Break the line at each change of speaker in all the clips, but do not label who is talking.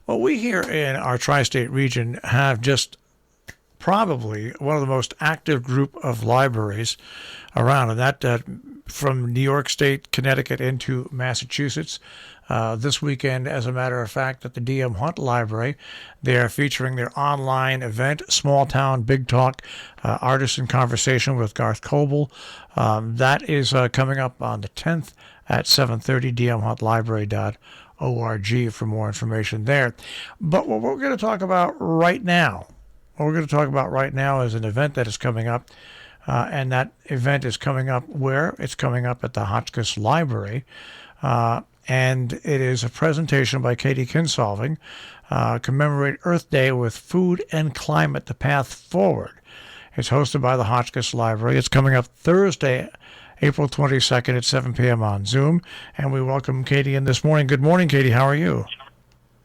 Well, we here in our tri-state region have just probably one of the most active group of libraries around, and that from New York State, Connecticut into Massachusetts. This weekend, as a matter of fact, at the D.M. Hunt Library, they are featuring their online event, Small Town Big Talk, Artist in Conversation with Garth Coble. That is coming up on the 10th at 7:30, dmhuntlibrary.org for more information there. But what we're going to talk about right now, is an event that is coming up, and that event is coming up where? It's coming up at the Hotchkiss Library, and it is a presentation by Katy Kinsolving, Commemorate Earth Day with Food and Climate, the Path Forward. It's hosted by the Hotchkiss Library. It's coming up Thursday, April 22nd at 7 p.m. on Zoom, and we welcome Katy in this morning. Good morning, Katy. How are you?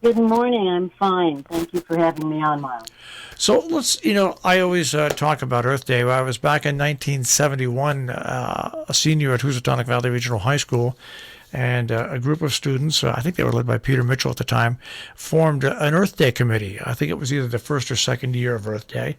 Good morning. I'm fine. Thank you for having me on, Miles.
So let's, I always talk about Earth Day. I was back in 1971, a senior at Housatonic Valley Regional High School, and a group of students, I think they were led by Peter Mitchell at the time, formed an Earth Day committee. I think it was either the first or second year of Earth Day.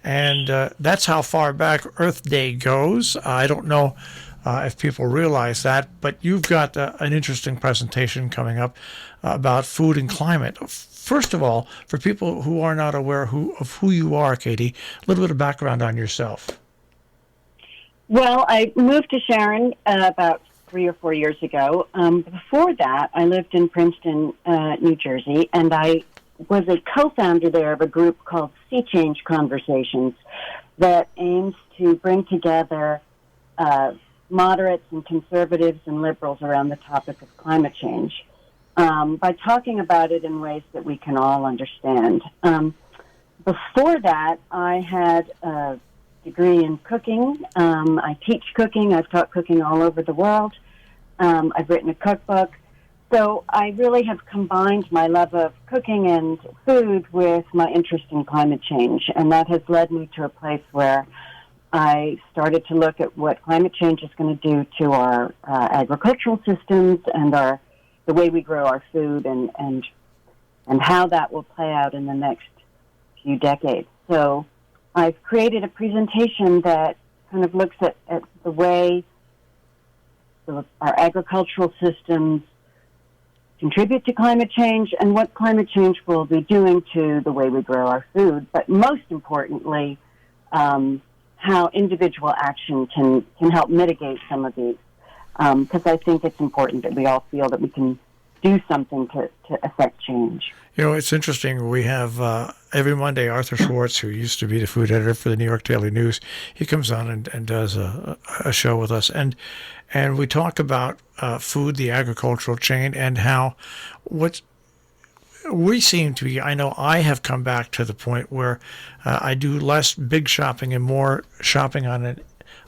And that's how far back Earth Day goes. I don't know if people realize that, but you've got an interesting presentation coming up about food and climate. First of all, for people who are not aware of who you are, Katy, a little bit of background on yourself.
Well, I moved to Sharon about 3 or 4 years ago. Before that, I lived in Princeton, New Jersey, and I was a co-founder there of a group called Sea Change Conversations that aims to bring together moderates and conservatives and liberals around the topic of climate change by talking about it in ways that we can all understand. Before that, I had a degree in cooking. I teach cooking. I've taught cooking all over the world. I've written a cookbook. So I really have combined my love of cooking and food with my interest in climate change, and that has led me to a place where I started to look at what climate change is going to do to our agricultural systems and the way we grow our food and how that will play out in the next few decades. So I've created a presentation that kind of looks at the way our agricultural systems contribute to climate change and what climate change will be doing to the way we grow our food. But most importantly, how individual action can help mitigate some of these. Because I think it's important that we all feel that we can do something to affect change.
It's interesting. We have every Monday Arthur Schwartz, who used to be the food editor for the New York Daily News. He comes on and does a show with us, and we talk about food, the agricultural chain, and how what we seem to be. I know I have come back to the point where I do less big shopping and more shopping on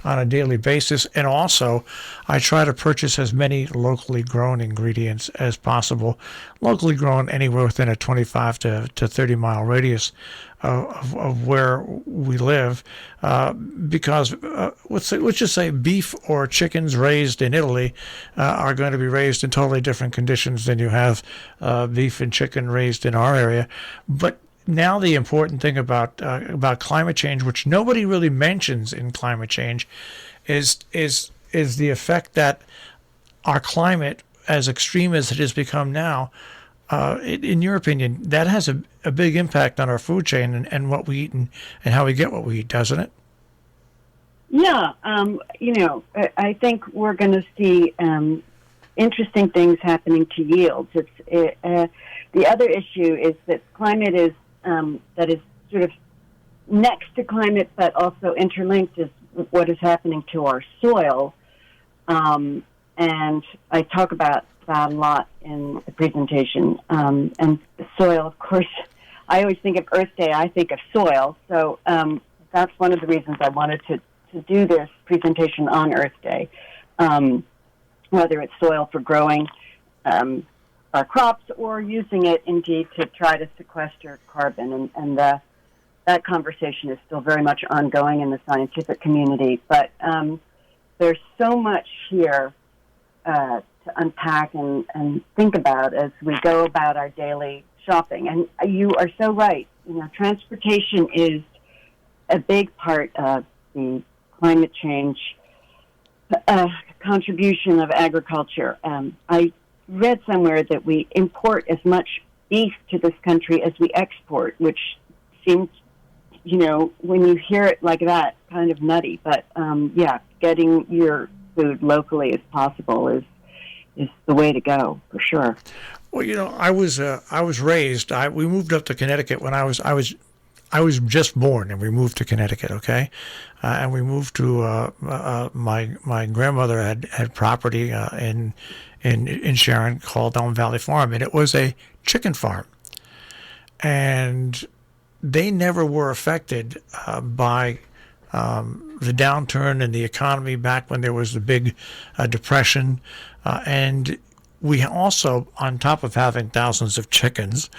a daily basis, and also I try to purchase as many locally grown ingredients as possible, locally grown anywhere within a 25 to 30 mile radius of where we live, because let's just say beef or chickens raised in Italy are going to be raised in totally different conditions than you have beef and chicken raised in our area. But now the important thing about climate change, which nobody really mentions in climate change, is the effect that our climate, as extreme as it has become now, in your opinion, that has a big impact on our food chain and what we eat and how we get what we eat, doesn't it?
Yeah, I think we're going to see interesting things happening to yields. The other issue is that climate is that is sort of next to climate, but also interlinked is what is happening to our soil. And I talk about that a lot in the presentation. And soil, of course, I always think of Earth Day, I think of soil. So that's one of the reasons I wanted to do this presentation on Earth Day, whether it's soil for growing our crops or using it indeed to try to sequester carbon. And that conversation is still very much ongoing in the scientific community. But there's so much here to to unpack and think about as we go about our daily shopping. And you are so right. Transportation is a big part of the climate change contribution of agriculture. I read somewhere that we import as much beef to this country as we export, which seems, when you hear it like that, kind of nutty. But getting your food locally as possible is the way to go for sure.
Well, I was raised. We moved up to Connecticut when I was just born, and we moved to Connecticut. Okay, and we moved to my grandmother had property in Sharon called Elm Valley Farm, and it was a chicken farm, and they never were affected by the downturn in the economy back when there was the big depression, and we also, on top of having thousands of chickens,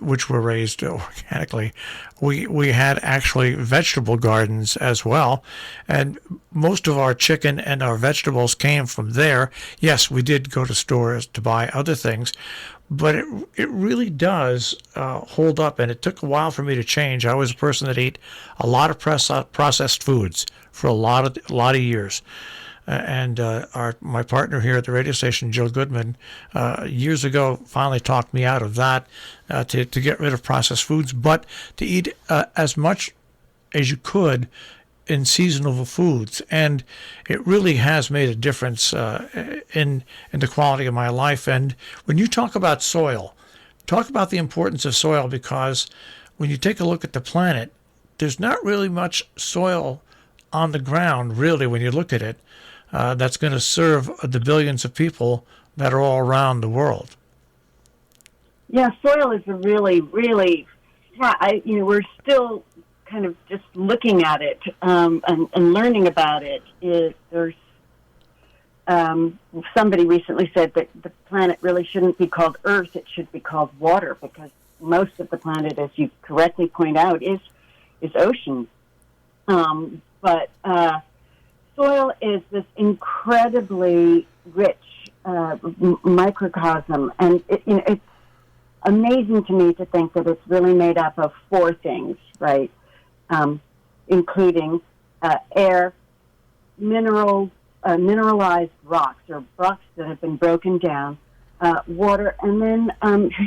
which were raised organically, we had actually vegetable gardens as well. And most of our chicken and our vegetables came from there. Yes, we did go to stores to buy other things, but it really does hold up. And it took a while for me to change. I was a person that ate a lot of processed foods for a lot of years. And my partner here at the radio station, Jill Goodman, years ago finally talked me out of that, to get rid of processed foods, but to eat as much as you could in seasonal foods. And it really has made a difference in the quality of my life. And when you talk about soil, talk about the importance of soil, because when you take a look at the planet, there's not really much soil on the ground, really, when you look at it, that's going to serve the billions of people that are all around the world.
Yeah, soil is a really, really, we're still kind of just looking at it and learning about it. There's somebody recently said that the planet really shouldn't be called Earth; it should be called water, because most of the planet, as you correctly point out, is ocean. But soil is this incredibly rich microcosm, and it's amazing to me to think that it's really made up of four things, right? Including air, mineralized rocks, or rocks that have been broken down, water, and then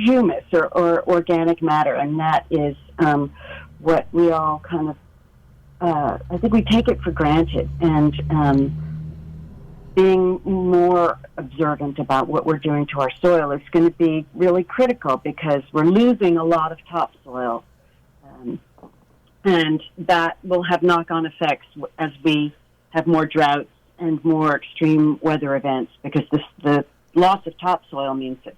humus or organic matter, and that is what we all kind of I think we take it for granted, and being more observant about what we're doing to our soil is going to be really critical, because we're losing a lot of topsoil, and that will have knock-on effects as we have more droughts and more extreme weather events, because the loss of topsoil means that,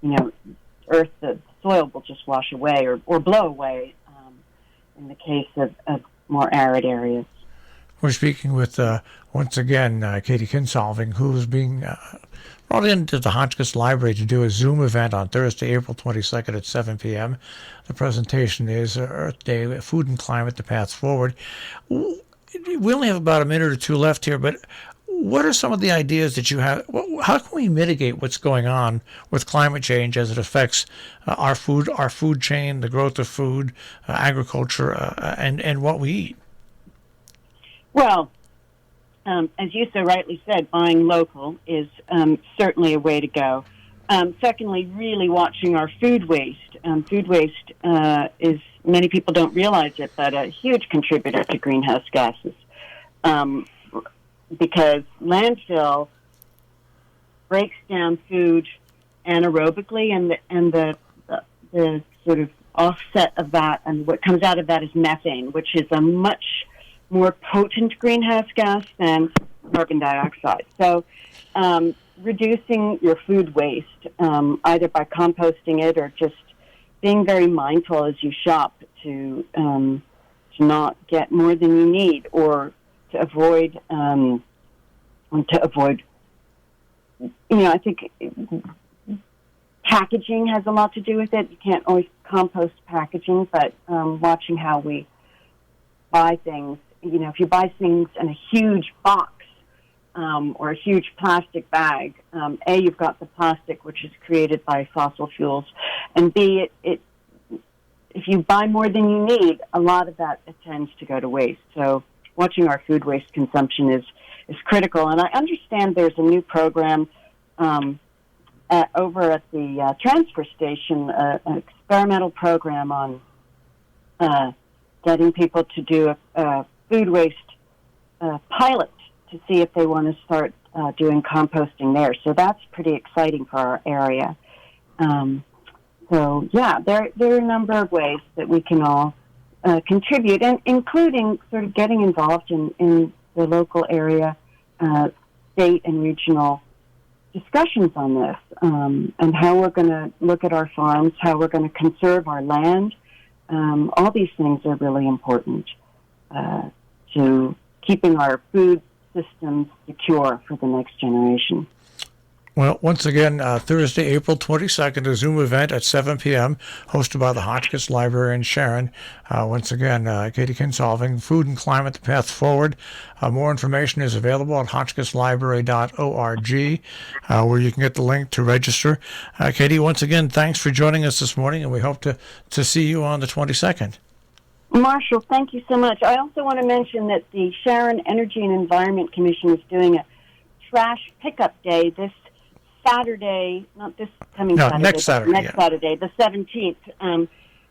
the soil will just wash away or blow away in the case of more arid areas.
We're speaking with, once again, Katy Kinsolving, who's being brought into the Hotchkiss Library to do a Zoom event on Thursday, April 22nd at 7 p.m. The presentation is Earth Day, Food and Climate, The Path Forward. We only have about a minute or two left here, but what are some of the ideas that you have? How can we mitigate what's going on with climate change as it affects our food chain, the growth of food, agriculture, and what we eat?
Well, as you so rightly said, buying local is certainly a way to go. Secondly, really watching our food waste. Food waste is, many people don't realize it, but a huge contributor to greenhouse gases. Because landfill breaks down food anaerobically, and the sort of offset of that, and what comes out of that is methane, which is a much more potent greenhouse gas than carbon dioxide. So reducing your food waste, either by composting it or just being very mindful as you shop to not get more than you need, or to avoid, I think packaging has a lot to do with it. You can't always compost packaging, but watching how we buy things. If you buy things in a huge box, or a huge plastic bag. A, you've got the plastic, which is created by fossil fuels, and B, if you buy more than you need, a lot of that tends to go to waste. So watching our food waste consumption is critical. And I understand there's a new program over at the transfer station, an experimental program on getting people to do a food waste pilot to see if they want to start doing composting there. So that's pretty exciting for our area. So, yeah, there are a number of ways that we can all contribute, and including sort of getting involved in the local area, state and regional discussions on this, and how we're going to look at our farms, how we're going to conserve our land. All these things are really important to keeping our food systems secure for the next generation.
Well, once again, Thursday, April 22nd, a Zoom event at 7 p.m., hosted by the Hotchkiss Library in Sharon. Once again, Katy Kinsolving, Food and Climate, The Path Forward. More information is available at hotchkisslibrary.org, where you can get the link to register. Katy, once again, thanks for joining us this morning, and we hope to see you on the 22nd.
Marshall, thank you so much. I also want to mention that the Sharon Energy and Environment Commission is doing a trash pickup day this Saturday, not this coming Saturday.
Next Saturday.
Next Saturday, the 17th.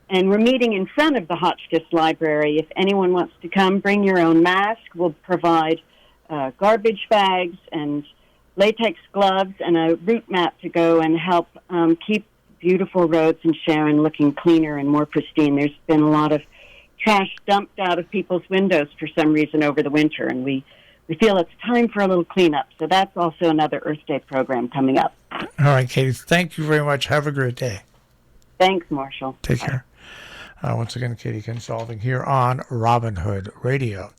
And we're meeting in front of the Hotchkiss Library. If anyone wants to come, bring your own mask. We'll provide garbage bags and latex gloves and a route map to go and help keep beautiful roads in Sharon looking cleaner and more pristine. There's been a lot of trash dumped out of people's windows for some reason over the winter, and we feel it's time for a little cleanup. So that's also another Earth Day program coming up.
All right, Katy, thank you very much. Have a great day.
Thanks, Marshall.
Take care. Once again, Katy Kinsolving here on Robin Hood Radio.